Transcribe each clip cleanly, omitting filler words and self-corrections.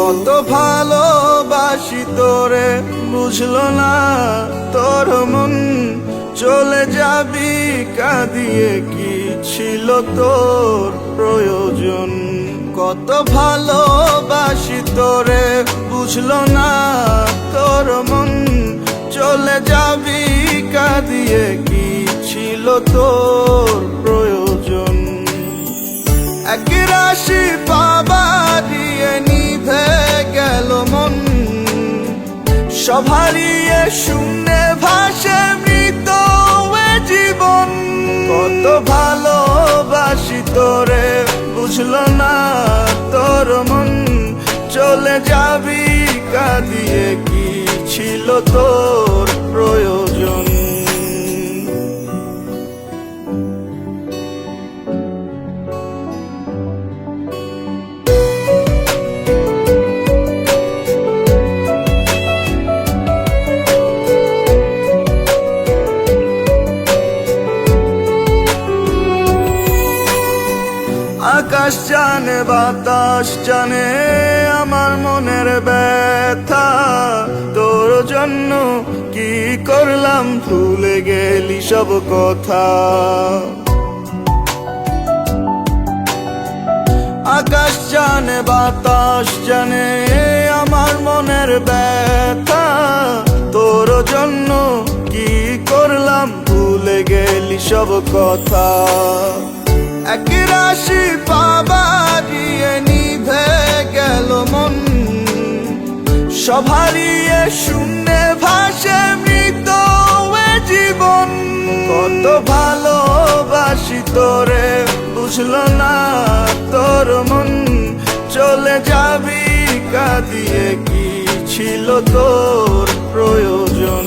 কত ভালোবাসি তোরে বুঝলো না তোর মন, চলে যাবি কাঁদিয়ে কি ছিল তোর প্রয়োজন। কত ভালোবাসি তোরে বুঝলো না তোর মন, চলে যাবি কাঁদিয়ে কি ছিল তোর প্রয়োজন। এক রাশি পাবা দিয়ে নিভে গেল মন, সব হারিয়ে শূন্যে ভাসে মৃত এ জীবন। কত ভালোবাসি তোরে বুঝলো না তোর মন, চলে যাবি কাঁদিয়ে কি ছিল তোর প্রয়োজন। আকাশ জানে বাতাস জানে আমার মনের ব্যথা, তোর জন্য কি করলাম ভুলে গেলি সব কথা। আকাশ জানে বাতাস জানে আমার মনের ব্যথা, তোর জন্য কি করলাম ভুলে গেলি সব কথা। এক রাশি পাবা দিয়ে নিভে গেল মন, সব হারিয়ে শূন্যে ভাসে মৃত এ জীবন। কত ভালোবাসি তোরে বুঝলো না তোর মন, চলে যাবি কাঁদিয়ে কি ছিল তোর প্রয়োজন।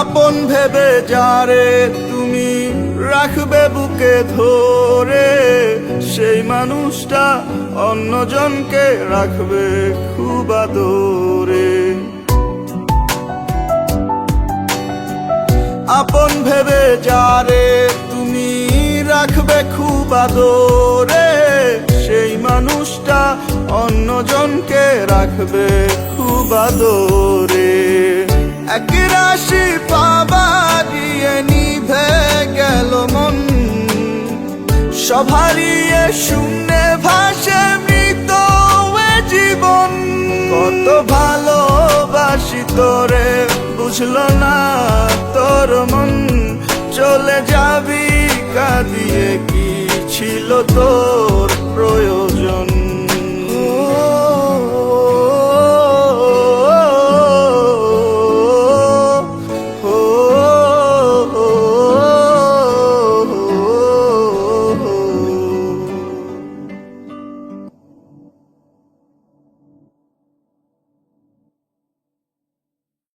আপন ভেবে যারে তুমি রাখবে বুকে ধরে, সেই মানুষটা অন্যজনকে রাখবে খুব আদরে। আপন ভেবে যারে তুমি রাখবে খুব আদরে, সেই মানুষটা অন্যজনকে রাখবে খুব আদরে। এক রাশি পাবা দিয়ে নিভে গেল মন, সব হারিয়ে শূন্যে ভাসে মৃত এ জীবন। কত ভালোবাসি তোরে বুঝলো না তোর মন, চলে যাবি কাঁদিয়ে কি ছিল তোর